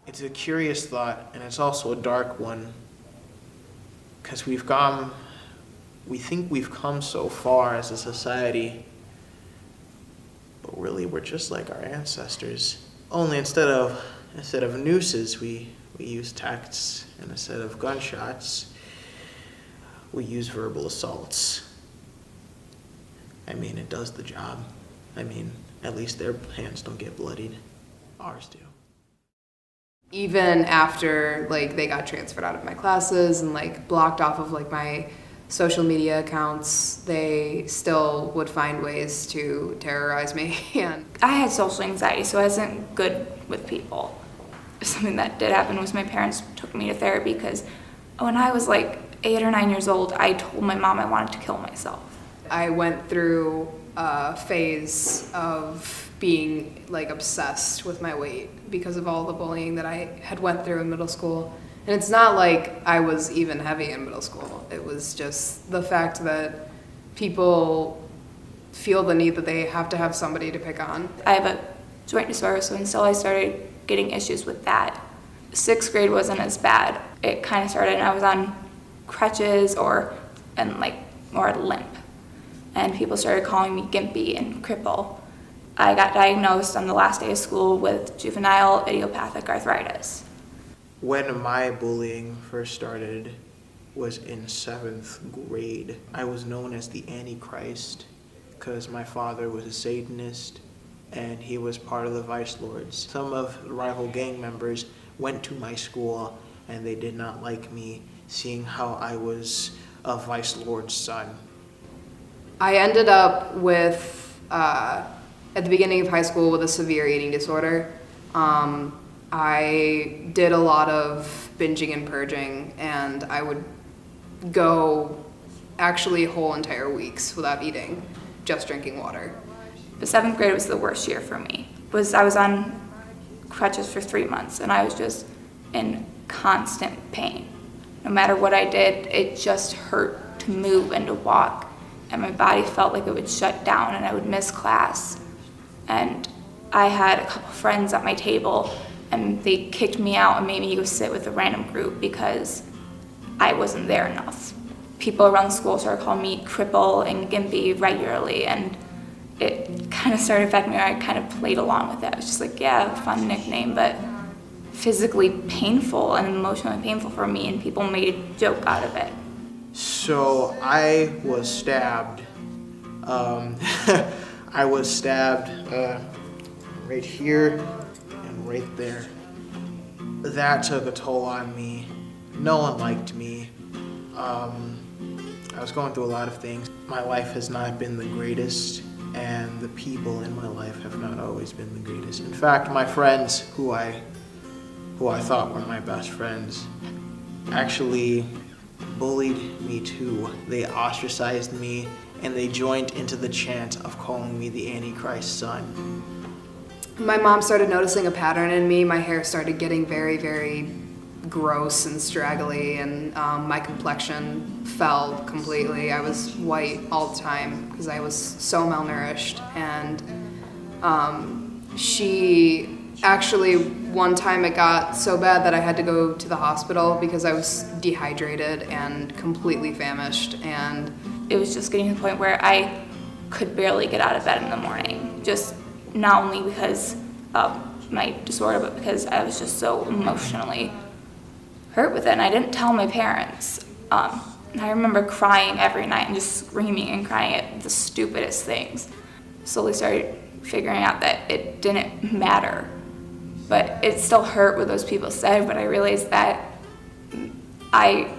It's a curious thought, and it's also a dark one, because we think we've come so far as a society, but really we're just like our ancestors. Only instead of nooses, we use texts, and instead of gunshots, we use verbal assaults. I mean, it does the job. I mean, at least their hands don't get bloodied. Ours do. Even after they got transferred out of my classes and blocked off of my social media accounts, they still would find ways to terrorize me. And I had social anxiety, so I wasn't good with people. Something that did happen was my parents took me to therapy because when I was 8 or 9 years old, I told my mom I wanted to kill myself. I went through a phase of being obsessed with my weight because of all the bullying that I had went through in middle school. And it's not like I was even heavy in middle school. It was just the fact that people feel the need that they have to have somebody to pick on. I have a joint disorder, so until I started getting issues with that, 6th grade wasn't as bad. It kind of started, and I was on crutches or limp. And people started calling me gimpy and cripple. I got diagnosed on the last day of school with juvenile idiopathic arthritis. When my bullying first started was in 7th grade. I was known as the Antichrist because my father was a Satanist and he was part of the Vice Lords. Some of the rival gang members went to my school and they did not like me, seeing how I was a Vice Lord's son. I ended up with, at the beginning of high school, with a severe eating disorder. I did a lot of binging and purging, and I would go actually whole entire weeks without eating, just drinking water. The 7th grade was the worst year for me. I was on crutches for 3 months, and I was just in constant pain. No matter what I did, it just hurt to move and to walk, and my body felt like it would shut down, and I would miss class. And I had a couple friends at my table, and they kicked me out and made me go sit with a random group because I wasn't there enough. People around the school started calling me cripple and gimpy regularly, and it kind of started affecting me. I kind of played along with it. I was just like, yeah, fun nickname, but physically painful and emotionally painful for me, and people made a joke out of it. So I was stabbed. I was stabbed right here and right there. That took a toll on me. No one liked me. I was going through a lot of things. My life has not been the greatest, and the people in my life have not always been the greatest. In fact, my friends, who I thought were my best friends, actually bullied me too. They ostracized me, and they joined into the chant of calling me the Antichrist son. My mom started noticing a pattern in me. My hair started getting very, very gross and straggly, and my complexion fell completely. I was white all the time because I was so malnourished. And she actually, one time it got so bad that I had to go to the hospital because I was dehydrated and completely famished. And it was just getting to the point where I could barely get out of bed in the morning, just not only because of my disorder, but because I was just so emotionally hurt with it, and I didn't tell my parents. And I remember crying every night and just screaming and crying at the stupidest things. Slowly started figuring out that it didn't matter, but it still hurt what those people said, but I realized that I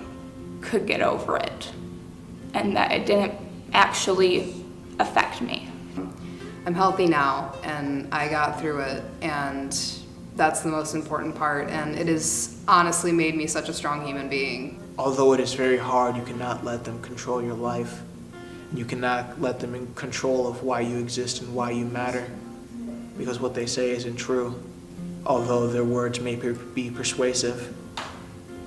could get over it and that it didn't actually affect me. I'm healthy now, and I got through it, and that's the most important part, and it has honestly made me such a strong human being. Although it is very hard, you cannot let them control your life. You cannot let them in control of why you exist and why you matter, because what they say isn't true. Although their words may be persuasive,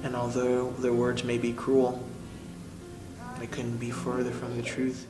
and although their words may be cruel, they couldn't be further from the truth.